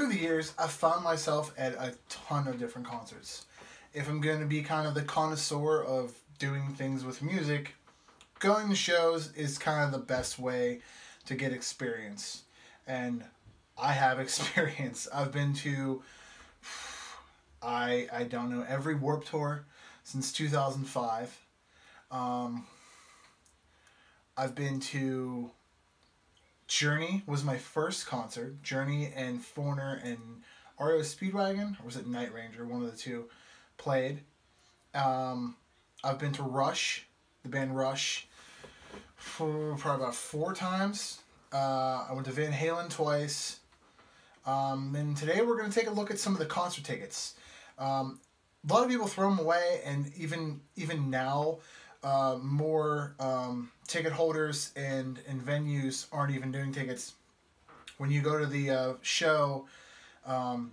through the years, I've found myself at a ton of different concerts. If I'm going to be kind of the connoisseur of doing things with music, going to shows is kind of the best way to get experience. And I have experience. I've been to, I don't know, every Warped Tour since 2005. I've been to Journey was my first concert. Journey and Foreigner and REO Speedwagon, or was it Night Ranger? One of the two played. I've been to Rush, the band Rush, for probably about 4 times. I went to Van Halen twice. And today we're going to take a look at some of the concert tickets. A lot of people throw them away, and even now, more ticket holders and venues aren't even doing tickets. When you go to the show,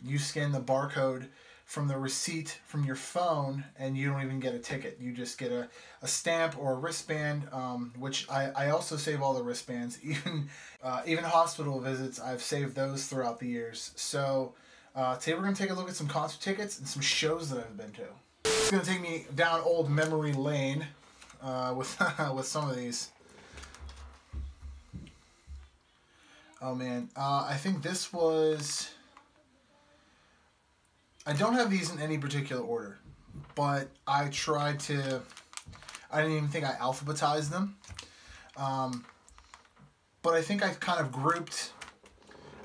you scan the barcode from the receipt from your phone, and you don't even get a ticket. You just get a stamp or a wristband, which I also save all the wristbands. Even hospital visits, I've saved those throughout the years. So today we're going to take a look at some concert tickets and some shows that I've been to. It's going to take me down old memory lane with some of these. Oh man, I think this was... I don't have these in any particular order, but I tried to... I didn't even think I alphabetized them. But I think I kind of grouped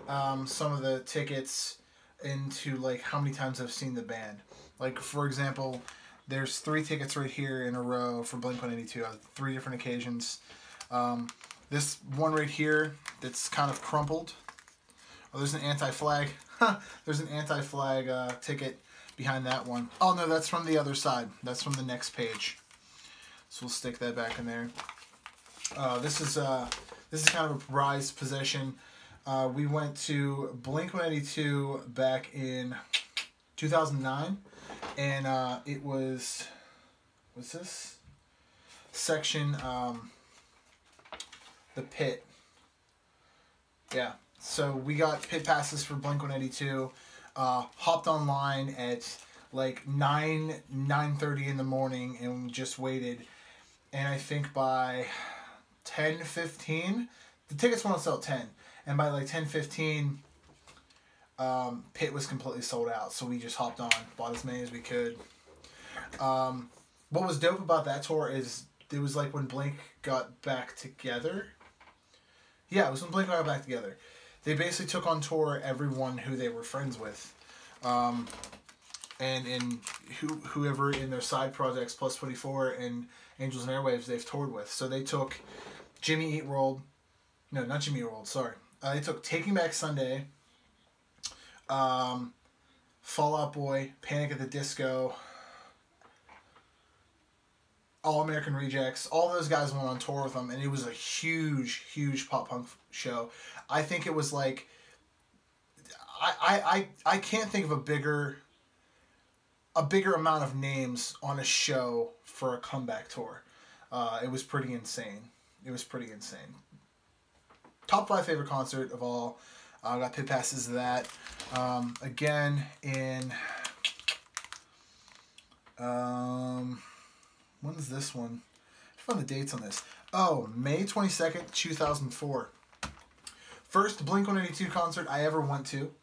some of the tickets into like how many times I've seen the band. Like, for example, there's 3 tickets right here in a row for Blink-182 on 3 different occasions. This one right here that's kind of crumpled. Oh, there's an anti-flag. There's an anti-flag ticket behind that one. Oh no, that's from the other side. That's from the next page. So we'll stick that back in there. This is kind of a prized possession. We went to Blink-182 back in 2009, and it was this section, the pit. Yeah. So we got pit passes for Blink-182, hopped online at like 9:30 in the morning and just waited. And I think by 10:15, the tickets went on sale at 10. And by like 10:15, pit was completely sold out. So we just hopped on, bought as many as we could. What was dope about that tour is it was like when Blink got back together. Yeah, it was when Blink got back together. They basically took on tour everyone who they were friends with. And whoever in their side projects, Plus 24 and Angels and Airwaves, they've toured with. So they took Jimmy Eat World. No, not Jimmy Eat World, sorry. They took Taking Back Sunday, Fall Out Boy, Panic at the Disco, All American Rejects. All those guys went on tour with them, and it was a huge, huge pop punk show. I think it was like, I can't think of a bigger amount of names on a show for a comeback tour. It was pretty insane. It was pretty insane. Top 5 favorite concert of all. I got pit passes to that. Again in when is this one? I found the dates on this. Oh, May 22nd, 2004. First Blink-182 concert I ever went to.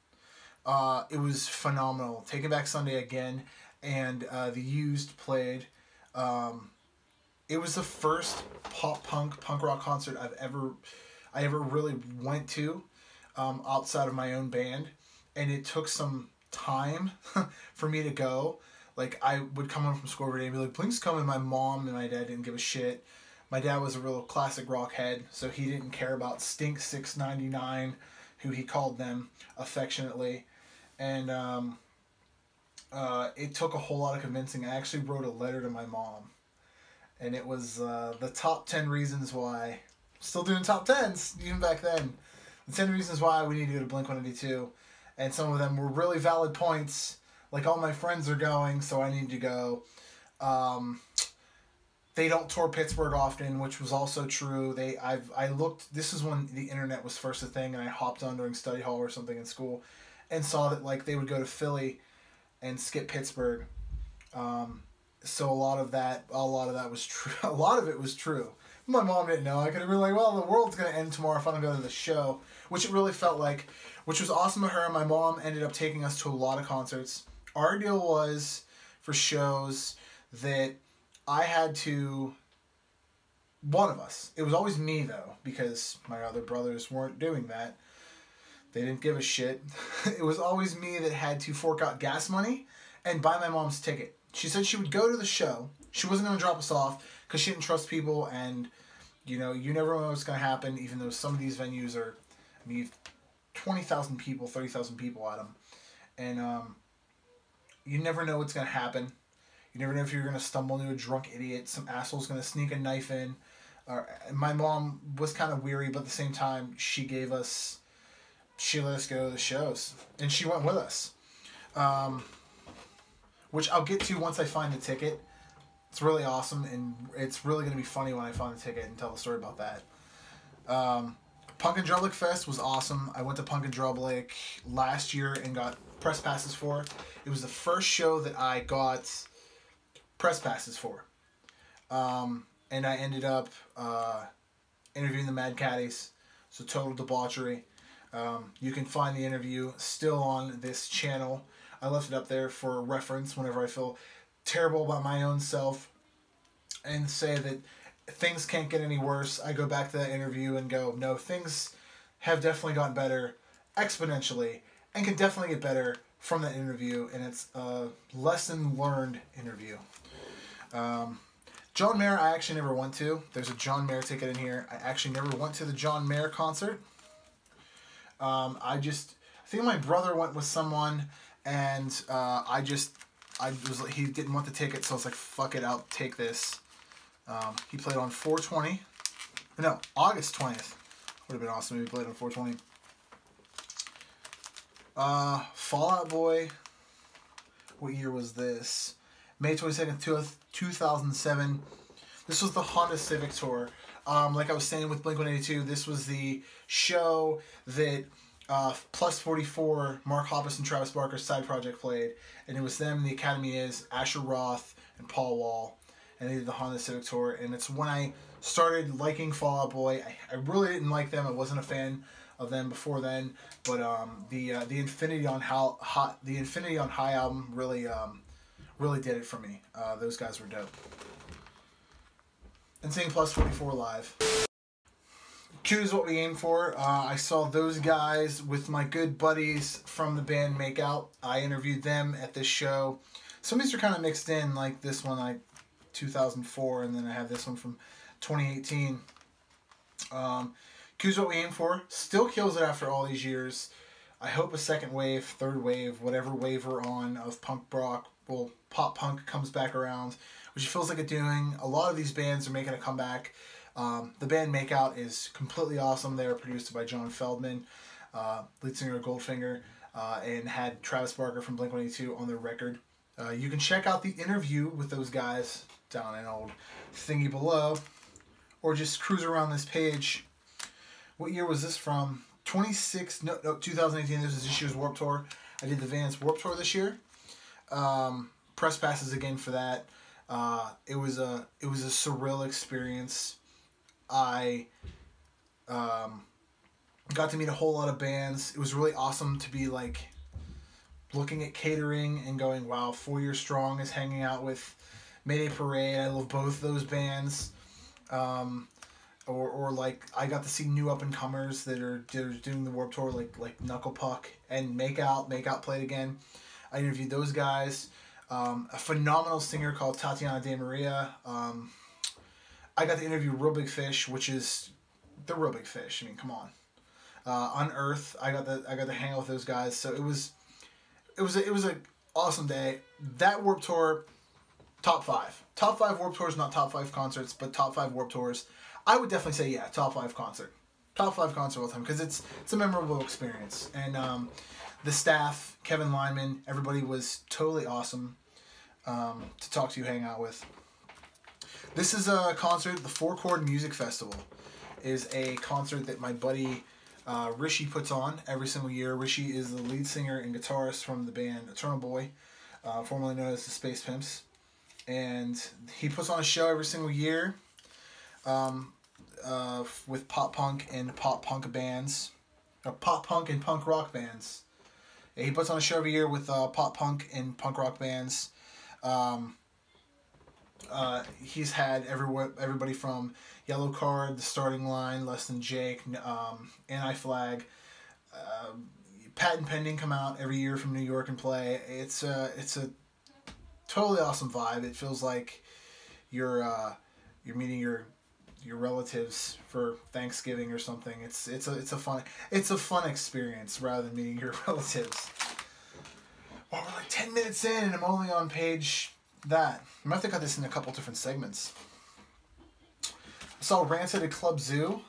It was phenomenal. Taking Back Sunday again, and The Used played. It was the first punk rock concert I ever really went to outside of my own band, and it took some time for me to go. Like, I would come home from school every day and be like, Blink's coming. My mom and my dad didn't give a shit. My dad was a real classic rock head, so he didn't care about Stink 699, who he called them affectionately. And it took a whole lot of convincing. I actually wrote a letter to my mom, and it was the top 10 reasons why. Still doing top 10s, even back then. The 10 reasons why we need to go to Blink-182. And some of them were really valid points. Like, all my friends are going, so I need to go. They don't tour Pittsburgh often, which was also true. I looked, this is when the internet was first a thing, and I hopped on during study hall or something in school. and saw that like they would go to Philly and skip Pittsburgh. So a lot of that was true. A lot of it was true. My mom didn't know. I could have been like, well, the world's going to end tomorrow if I don't go to the show, which it really felt like, which was awesome of her. My mom ended up taking us to a lot of concerts. Our deal was for shows that I had to, one of us, it was always me though, because my other brothers weren't doing that. They didn't give a shit. It was always me that had to fork out gas money and buy my mom's ticket. She said she would go to the show. She wasn't going to drop us off because she didn't trust people, and you know, you never know what's going to happen, even though some of these venues are, I mean, 20,000 people, 30,000 people at them. And you never know what's going to happen. You never know if you're going to stumble into a drunk idiot, some asshole's going to sneak a knife in. My mom was kind of weary, but at the same time, she let us go to the shows. And she went with us. Which I'll get to once I find the ticket. It's really awesome, and it's really going to be funny when I find the ticket and tell the story about that. Punk and Drublic Fest was awesome. I went to Punk and Drublic last year and got press passes for. It was the first show that I got press passes for. And I ended up interviewing the Mad Caddies. So total debauchery. You can find the interview still on this channel. I left it up there for reference whenever I feel terrible about my own self and say that things can't get any worse. I go back to that interview and go, no, things have definitely gotten better exponentially and can definitely get better from that interview, and it's a lesson learned interview. John Mayer I actually never went to. There's a John Mayer ticket in here. I actually never went to the John Mayer concert. I think my brother went with someone, and he didn't want the ticket, so I was like, fuck it, I'll take this. He played on 4/20. No, August 20th. Would have been awesome if he played on 4/20. Fall Out Boy. What year was this? May 22nd, 2007. This was the Honda Civic Tour. Like I was saying with Blink-182, this was the show that Plus 44, Mark Hoppus and Travis Barker's side project played, and it was them, the Academy is Asher Roth and Paul Wall, and they did the Honda Civic Tour, and it's when I started liking Fall Out Boy. I really didn't like them. I wasn't a fan of them before then, but the Infinity on High album really did it for me. Those guys were dope. And seeing Plus 44 live. Q is what we aim for. I saw those guys with my good buddies from the band Makeout. I interviewed them at this show. Some of these are kind of mixed in, like this one, 2004, and then I have this one from 2018. Q is what we aim for. Still kills it after all these years. I hope a second wave, third wave, whatever wave we're on of punk rock, well, pop punk comes back around, which it feels like it's doing. A lot of these bands are making a comeback. The band Makeout is completely awesome. They are produced by John Feldman, lead singer of Goldfinger, and had Travis Barker from Blink-182 on their record. You can check out the interview with those guys down in old thingy below, or just cruise around this page. What year was this from? 2018. This is this year's Warped Tour. I did the Vans Warped Tour this year. Press passes again for that. It was a surreal experience. I got to meet a whole lot of bands. It was really awesome to be like looking at catering and going, wow, 4 Year Strong is hanging out with Mayday Parade. I love both those bands. Or like I got to see new up and comers that are doing the Warped Tour, like Knuckle Puck and Makeout. Makeout played again. I interviewed those guys. A phenomenal singer called Tatiana De Maria. I got to interview Real Big Fish, which is the Real Big Fish. I mean, come on. Unearth. I got to hang out with those guys. So it was an awesome day. That Warped Tour, top 5. Top 5 Warped Tours, not top 5 concerts, but top 5 Warped Tours. I would definitely say, yeah, top 5 concert. Top 5 concert all the time, because it's a memorable experience. And the staff, Kevin Lyman, everybody was totally awesome to talk to, hang out with. This is a concert, the 4 Chord Music Festival is a concert that my buddy Rishi puts on every single year. Rishi is the lead singer and guitarist from the band Eternal Boy, formerly known as the Space Pimps. And he puts on a show every single year with pop punk and pop punk bands. Pop punk and punk rock bands. Yeah, he puts on a show every year with pop punk and punk rock bands. He's had everybody from Yellow Card, The Starting Line, Less Than Jake, Anti-Flag, Patent Pending come out every year from New York and play. It's a totally awesome vibe. It feels like you're meeting your relatives for Thanksgiving or something. It's a fun experience rather than meeting your relatives. Well, we're like 10 minutes in and I'm only on page that. I'm going to have to cut this in a couple different segments. I saw Rancid at Club Zoo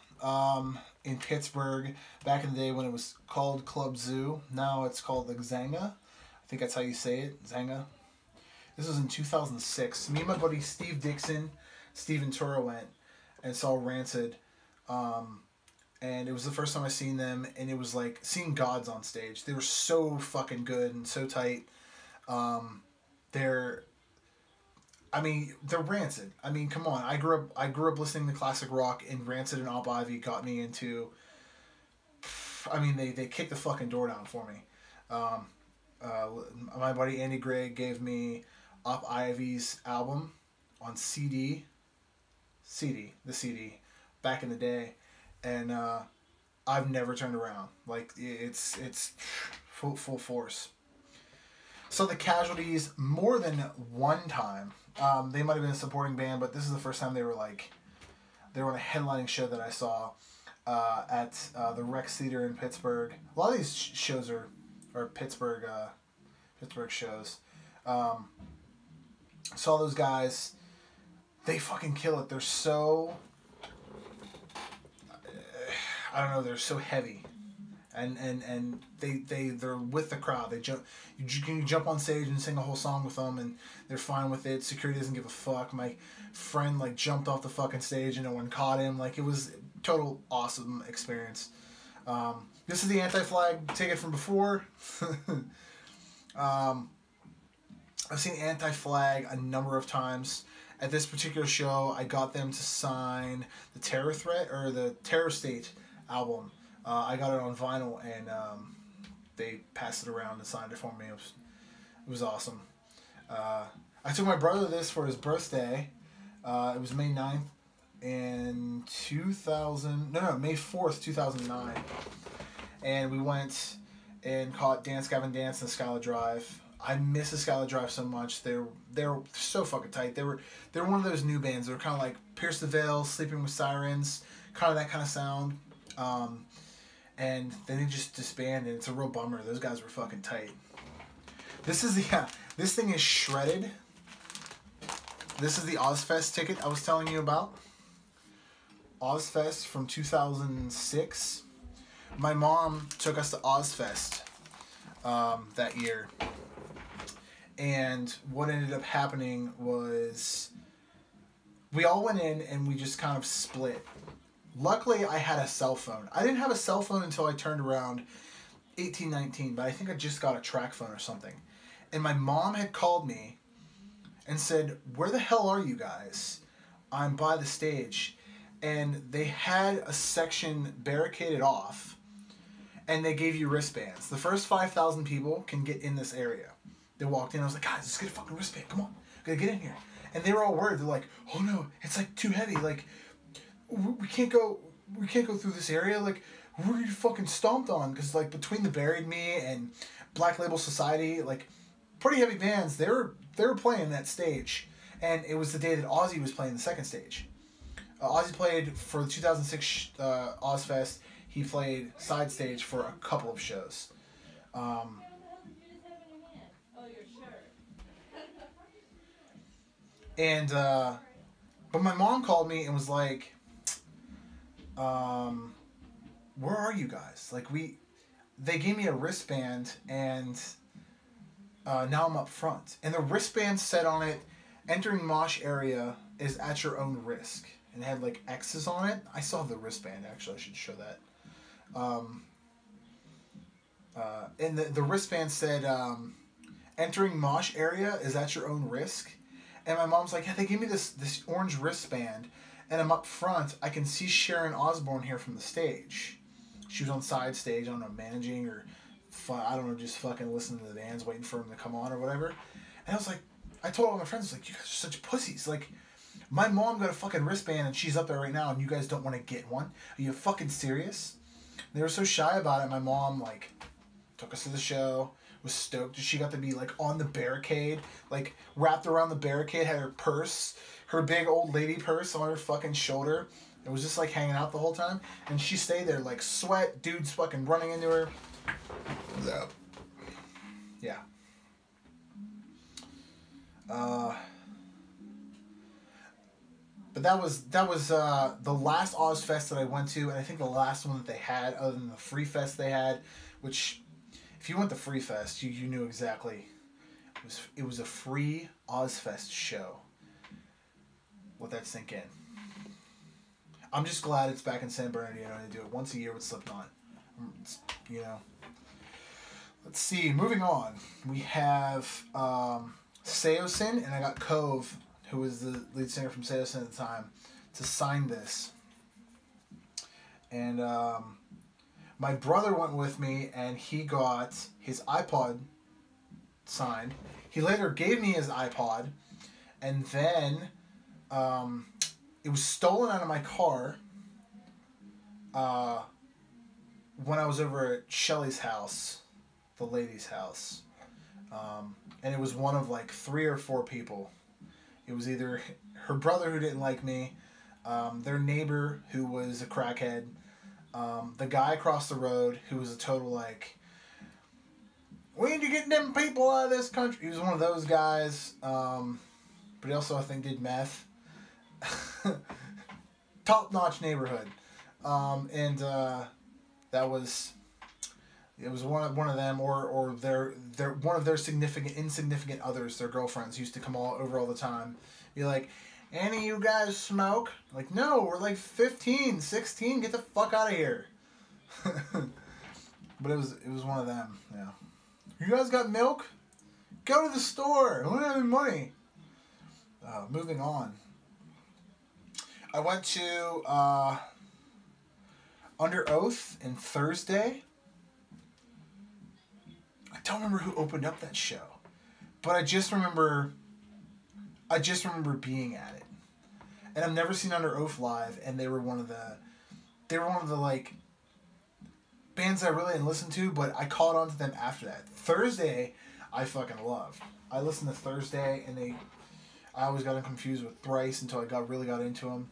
in Pittsburgh back in the day when it was called Club Zoo. Now it's called the Xanga. I think that's how you say it, Xanga. This was in 2006. Me and my buddy Steve Dixon, Steve Ventura went and saw Rancid. And it was the first time I seen them, and it was like seeing gods on stage. They were so fucking good and so tight. They're Rancid. I mean, come on. I grew up listening to classic rock, and Rancid and Op Ivy got me into. I mean, they kicked the fucking door down for me. My buddy Andy Gregg gave me Op Ivy's album on CD, back in the day, and I've never turned around. Like it's full force. So the Casualties more than one time. They might have been a supporting band, but this is the first time they were on a headlining show that I saw at the Rex Theater in Pittsburgh. A lot of these shows are Pittsburgh shows. Saw those guys. They fucking kill it. They're so I don't know. They're so heavy, and they're with the crowd. They jump. You can jump on stage and sing a whole song with them, and they're fine with it. Security doesn't give a fuck. My friend jumped off the fucking stage and no one caught him. It was a total awesome experience. This is the Anti-Flag ticket from before. I've seen Anti-Flag a number of times. At this particular show, I got them to sign the Terror Threat or the Terror State album. I got it on vinyl, and they passed it around and signed it for me. It was awesome. I took my brother this for his birthday. It was May 9th in May 4th, 2009. And we went and caught Dance Gavin Dance and Skylar Drive. I miss the Skylar Drive so much. They're so fucking tight. They're one of those new bands. They're kind of like Pierce the Veil, Sleeping with Sirens, kind of that kind of sound. And then they just disbanded. It's a real bummer. Those guys were fucking tight. This thing is shredded. This is the Ozzfest ticket I was telling you about. Ozzfest from 2006. My mom took us to Ozzfest that year. And what ended up happening was we all went in and we just kind of split. Luckily, I had a cell phone. I didn't have a cell phone until I turned around 18, 19, but I think I just got a track phone or something. And my mom had called me and said, "Where the hell are you guys? I'm by the stage." And they had a section barricaded off, and they gave you wristbands. The first 5,000 people can get in this area. They walked in, I was like, "Guys, let's get a fucking wristband, come on, gotta get in here." And they were all worried. They're like, "Oh no, it's too heavy, we can't go through this area, we're gonna get fucking stomped on." Because between the Buried Me and Black Label Society, pretty heavy bands, they were playing that stage. And it was the day that Ozzy was playing the second stage. Ozzy played for the 2006 Ozzfest. He played side stage for a couple of shows. But my mom called me and was like, "Where are you guys? They gave me a wristband, and now I'm up front." And the wristband said on it, "Entering mosh area is at your own risk." And it had X's on it. I saw the wristband, actually. I should show that. And the wristband said, entering mosh area is at your own risk. And my mom's like, yeah, they gave me this orange wristband, and I'm up front. I can see Sharon Osbourne here from the stage. She was on side stage, I don't know, managing or, I don't know, just fucking listening to the bands, waiting for them to come on or whatever. And I was like, I told all my friends, I was like, you guys are such pussies. Like, my mom got a fucking wristband and she's up there right now and you guys don't want to get one? Are you fucking serious? They were so shy about it. My mom, like, took us to the show, was stoked. She got to be, like, on the barricade, like, wrapped around the barricade, had her purse, her big old lady purse on her fucking shoulder. It was just, like, hanging out the whole time. And she stayed there, like, sweat, dudes fucking running into her. Yeah. But that was the last Ozzfest that I went to, and I think the last one that they had, other than the Free Fest they had, which, if you went to Free Fest, you knew exactly. It was a free Ozzfest show. Let that sink in. I'm just glad it's back in San Bernardino and they do it once a year with Slipknot. You know. Let's see. Moving on. We have Saosin, and I got Cove, who was the lead singer from Saosin at the time, to sign this. And my brother went with me, and he got his iPod signed. He later gave me his iPod, and then it was stolen out of my car when I was over at Shelly's house, the lady's house. And it was one of like 3 or 4 people. It was either her brother who didn't like me, their neighbor who was a crackhead, the guy across the road who was a total like, we need to get them people out of this country. He was one of those guys, but he also I think did meth. Top-notch neighborhood, and that was. It was one of them, or their one of their insignificant others, their girlfriends, used to come all over all the time. Be like, any of you guys smoke? Like, no, we're like 15, 16, get the fuck out of here. But it was one of them, yeah. You guys got milk? Go to the store. I don't have any money. Moving on. I went to Underoath and Thursday. I don't remember who opened up that show, but I just remember being at it. And I've never seen Underoath live, and they were one of the like bands I really didn't listen to, but I caught on to them after that. Thursday, I fucking loved. I listened to Thursday, and I always got them confused with Thrice until I really got into them.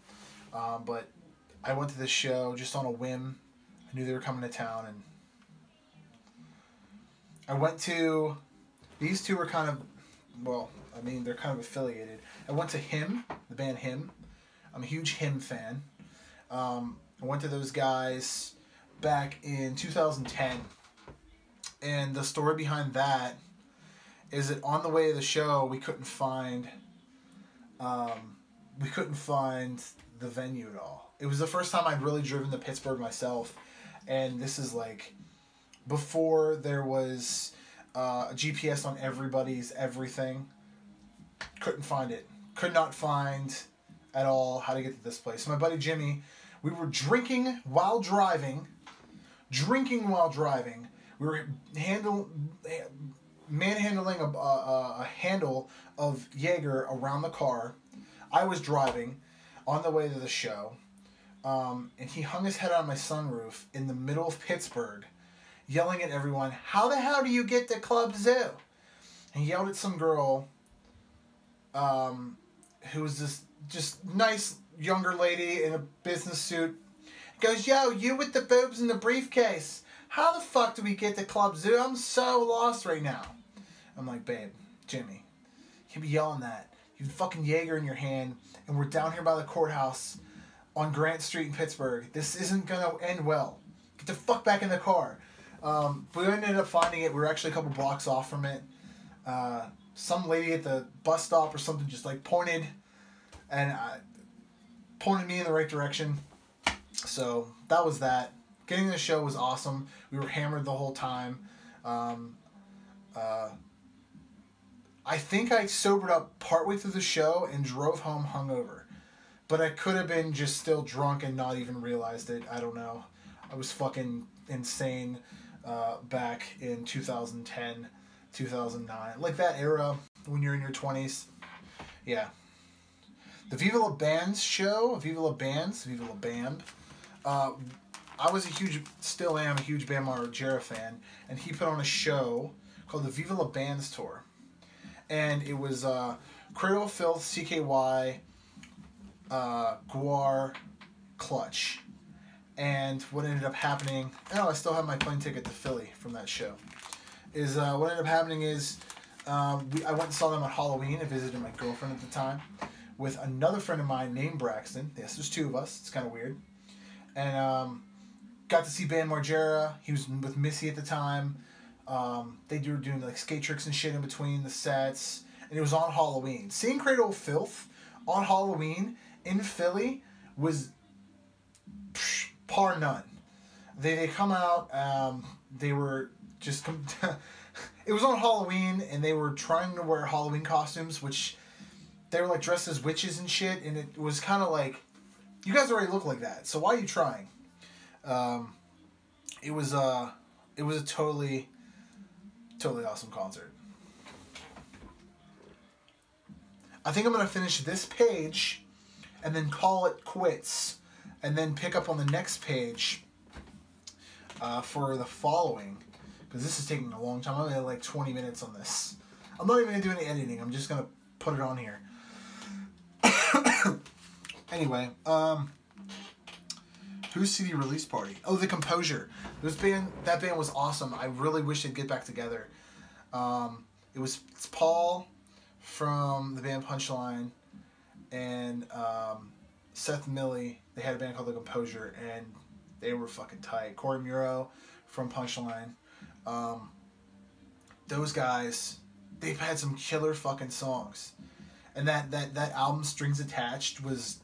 But I went to this show just on a whim. I knew they were coming to town, and I went to, these two were kind of, well, I mean, they're kind of affiliated. I went to Him, the band Him. I'm a huge Him fan. I went to those guys back in 2010. And the story behind that is that on the way to the show, we couldn't find the venue at all. It was the first time I'd really driven to Pittsburgh myself. And this is like before there was a GPS on everybody's everything. Couldn't find it. Could not find at all how to get to this place. So my buddy Jimmy, we were drinking while driving. We were manhandling a handle of Jaeger around the car. I was driving on the way to the show. And he hung his head on my sunroof in the middle of Pittsburgh, yelling at everyone, how the hell do you get to Club Zoo? And he yelled at some girl who was this just nice younger lady in a business suit. He goes, yo, you with the boobs and the briefcase. How the fuck do we get to Club Zoo? I'm so lost right now. I'm like, babe, Jimmy, he'd be yelling that. You have fucking Jaeger in your hand, and we're down here by the courthouse on Grant Street in Pittsburgh. This isn't going to end well. Get the fuck back in the car. We ended up finding it. We were actually a couple blocks off from it. Some lady at the bus stop or something just like pointed me in the right direction. So that was that. getting to the show was awesome. We were hammered the whole time. I think I sobered up partway through the show and drove home hungover. But I could have been just still drunk and not even realized it. I don't know. I was fucking insane back in 2010, 2009. Like that era when you're in your 20s. Yeah. The Viva La Bands show, Viva La Bands, Viva La Band. I was still am a huge Bam Margera fan. And he put on a show called the Viva La Bands Tour. And it was Cradle of Filth, CKY, Guar, Clutch. And what ended up happening, I still have my plane ticket to Philly from that show, is what ended up happening is I went and saw them on Halloween. I visited my girlfriend at the time with another friend of mine named Braxton. Yes, there's two of us. It's kind of weird. And got to see Bam Margera. He was with Missy at the time. They were doing like skate tricks and shit in between the sets. And it was on Halloween. Seeing Cradle of Filth on Halloween in Philly was par none. They come out, they were just... it was on Halloween, and they were trying to wear Halloween costumes, which they were like dressed as witches and shit, and it was kind of like, you guys already look like that, so why are you trying? It was a totally awesome concert. I think I'm going to finish this page and then call it quits and then pick up on the next page for the following, because this is taking a long time. I'm only at like 20 minutes on this. I'm not even going to do any editing. I'm just going to put it on here. Anyway, whose CD release party? Oh, the Composure. That band was awesome. I really wish they'd get back together. It's Paul from the band Punchline and Seth Milley. They had a band called The Composure, and they were fucking tight. Corey Muro from Punchline. Those guys, they've had some killer fucking songs. And that album, Strings Attached, was...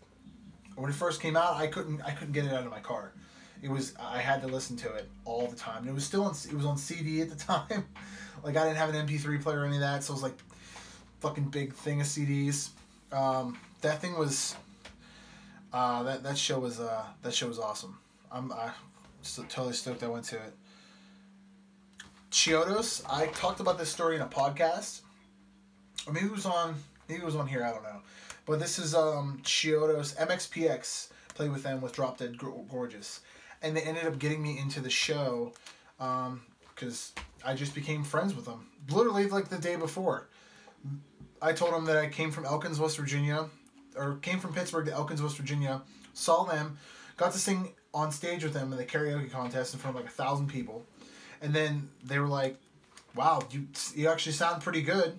When it first came out, I couldn't get it out of my car. I had to listen to it all the time. And it was still on CD at the time. Like, I didn't have an MP3 player or any of that, so it was like fucking big thing of CDs. That thing was that show was awesome. I'm totally stoked I went to it. Chiodos, I talked about this story in a podcast, or maybe it was on here, I don't know. But this is Chiodos. MxPx played with them with Drop Dead Gorgeous, and they ended up getting me into the show because I just became friends with them. Literally like the day before, I told them that I came from Elkins, West Virginia, or came from Pittsburgh to Elkins, West Virginia. Saw them, got to sing on stage with them in the karaoke contest in front of like 1,000 people, and then they were like, "Wow, you actually sound pretty good."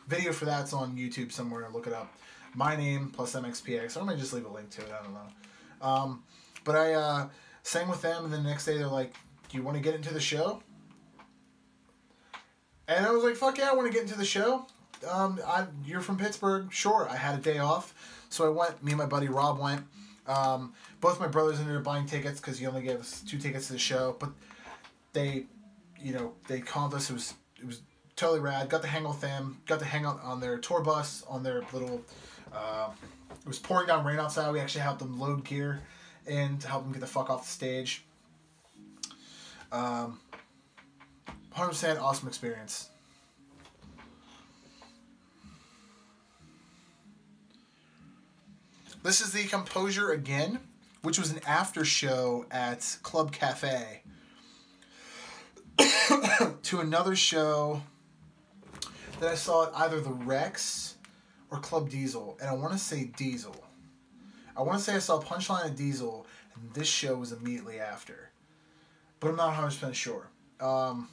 Video for that's on YouTube somewhere. Look it up. My name plus MxPx. I might just leave a link to it. I don't know. But I sang with them, and the next day they're like, "Do you want to get into the show?" And I was like, "Fuck yeah, I want to get into the show." You're from Pittsburgh, sure. I had a day off, so I went. Me and my buddy Rob went. Both my brothers ended up buying tickets because he only gave us 2 tickets to the show. But they comped us. It was totally rad. Got to hang out with them. Got to hang out on their tour bus, on their little... it was pouring down rain outside. We actually helped them load gear and to help them get the fuck off the stage. 100% awesome experience. This is the Composure again, which was an after show at Club Cafe to another show that I saw at either the Rex or Club Diesel, and I want to say Diesel. I want to say I saw Punchline at Diesel, and this show was immediately after. But I'm not 100% sure. I'm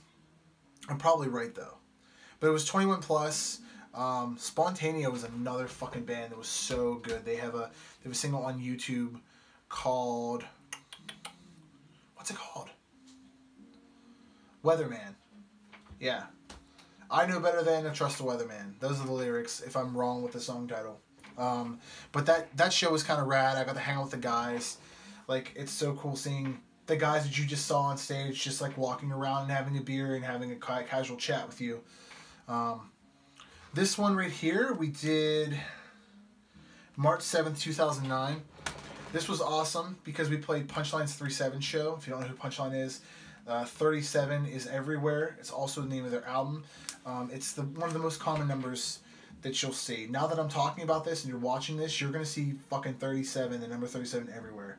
probably right, though. But it was 21 plus. Spontanea was another fucking band that was so good. They have a single on YouTube called... What's it called? Weatherman. Yeah. I know better than to trust a weatherman. Those are the lyrics, if I'm wrong with the song title. But that show was kind of rad. I got to hang out with the guys. Like, it's so cool seeing the guys that you just saw on stage, just like walking around and having a beer and having a casual chat with you. This one right here, we did March 7th, 2009. This was awesome because we played Punchline's 3-7 show. If you don't know who Punchline is, 37 is everywhere. It's also the name of their album. It's one of the most common numbers that you'll see. Now that I'm talking about this and you're watching this, you're going to see fucking 37, the number 37 everywhere.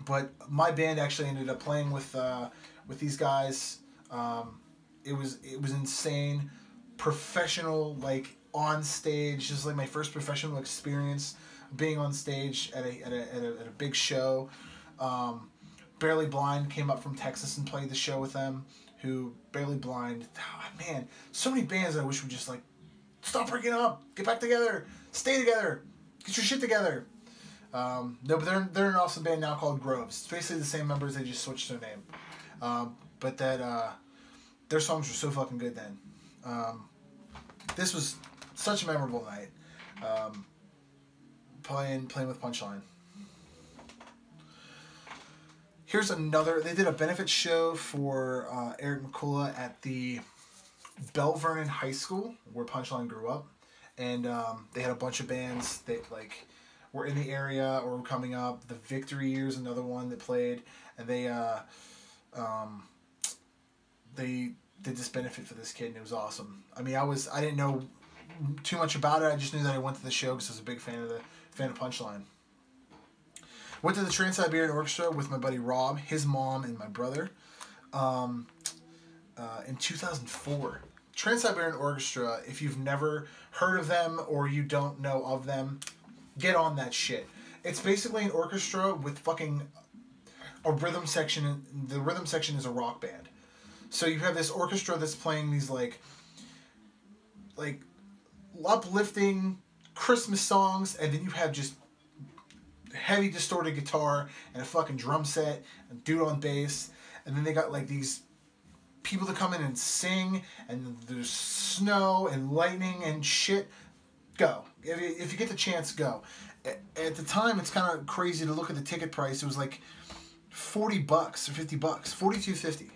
But my band actually ended up playing with these guys. It was insane. Professional, like, on stage. Just like my first professional experience being on stage at a big show. Barely Blind came up from Texas and played the show with them. Who Barely Blind, man, so many bands I wish would just like stop breaking up, get back together, stay together, get your shit together. No, but they're an awesome band now called Groves. It's basically the same members, they just switched their name. But their songs were so fucking good then. This was such a memorable night. Playing with Punchline. Here's another. They did a benefit show for Eric McCullough at the Bell Vernon High School where Punchline grew up, and they had a bunch of bands that like were in the area or were coming up. The Victory Years, another one that played, and they did this benefit for this kid, and it was awesome. I mean, I didn't know too much about it. I just knew that I went to the show because I was a big fan of Punchline. Went to the Trans-Siberian Orchestra with my buddy Rob, his mom, and my brother in 2004. Trans-Siberian Orchestra, if you've never heard of them or you don't know of them, get on that shit. It's basically an orchestra with fucking a rhythm section. The rhythm section is a rock band. So you have this orchestra that's playing these like uplifting Christmas songs, and then you have just heavy distorted guitar and a fucking drum set and dude on bass, and then they got like these people that come in and sing, and there's snow and lightning and shit. Go. If you get the chance, go. At the time, it's kind of crazy to look at the ticket price. It was like $40 or $50. $42.50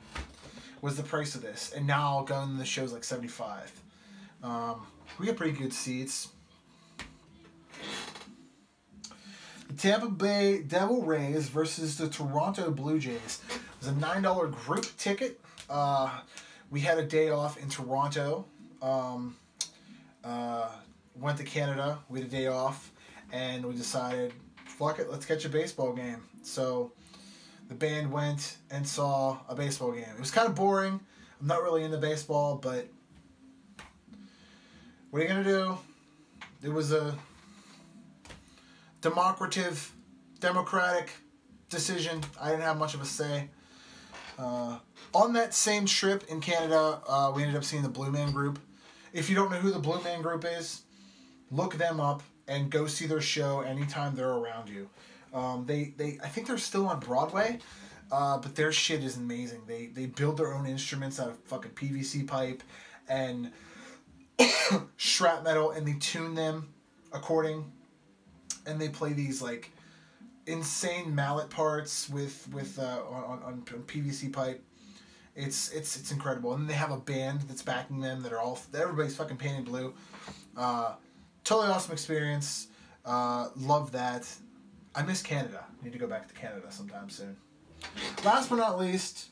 was the price of this, and now going to the show's like $75. We got pretty good seats. The Tampa Bay Devil Rays versus the Toronto Blue Jays. It was a $9 group ticket. We had a day off in Toronto. Went to Canada. We had a day off, and we decided, fuck it, let's catch a baseball game. So the band went and saw a baseball game. It was kind of boring. I'm not really into baseball, but what are you gonna do? It was a democratic decision. I didn't have much of a say. On that same trip in Canada, we ended up seeing the Blue Man Group. If you don't know who the Blue Man Group is, look them up and go see their show anytime they're around you. I think they're still on Broadway, but their shit is amazing. They build their own instruments out of fucking PVC pipe and shrapnel, and they tune them according. And they play these like insane mallet parts on PVC pipe. It's incredible. And they have a band that's backing them everybody's fucking painted blue. Totally awesome experience. Love that. I miss Canada. Need to go back to Canada sometime soon. Last but not least,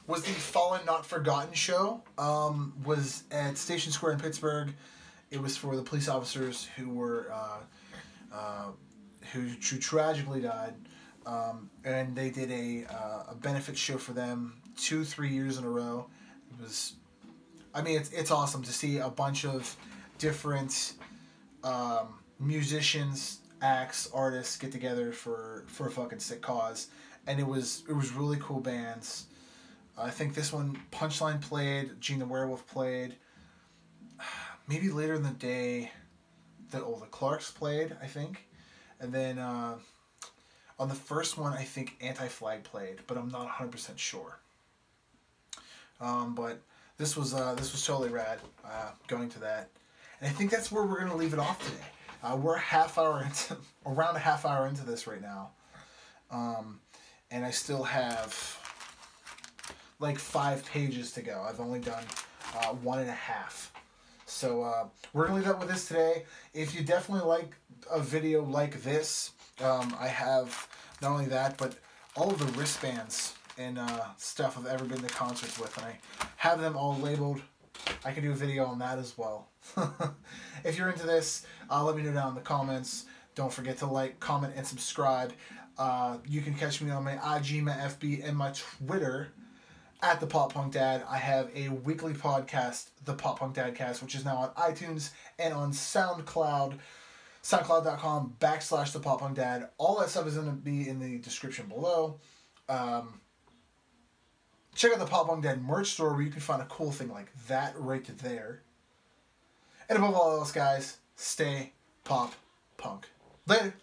was the Fallen Not Forgotten show. Was at Station Square in Pittsburgh. It was for the police officers who were who tragically died, and they did a benefit show for them 2-3 years in a row. It was, I mean, it's awesome to see a bunch of different musicians, acts, artists get together for a fucking sick cause, and it was really cool bands. I think this one, Punchline played, Gene the Werewolf played. Maybe later in the day, the Clarks played, I think. And then on the first one, I think Anti-Flag played, but I'm not 100% sure. But this was totally rad, going to that. And I think that's where we're going to leave it off today. We're around a half hour into this right now. And I still have like 5 pages to go. I've only done 1.5. So we're going to leave that with this today. If you definitely like a video like this, I have not only that, but all of the wristbands and stuff I've ever been to concerts with. And I have them all labeled. I can do a video on that as well. If you're into this, let me know down in the comments. Don't forget to like, comment, and subscribe. You can catch me on my IG, my FB, and my Twitter at the Pop Punk Dad. I have a weekly podcast, the Pop Punk Dadcast, which is now on iTunes and on SoundCloud. SoundCloud.com/the Pop Punk Dad. All that stuff is going to be in the description below. Check out the Pop Punk Dad merch store where you can find a cool thing like that right there. And above all else, guys, stay pop punk. Later.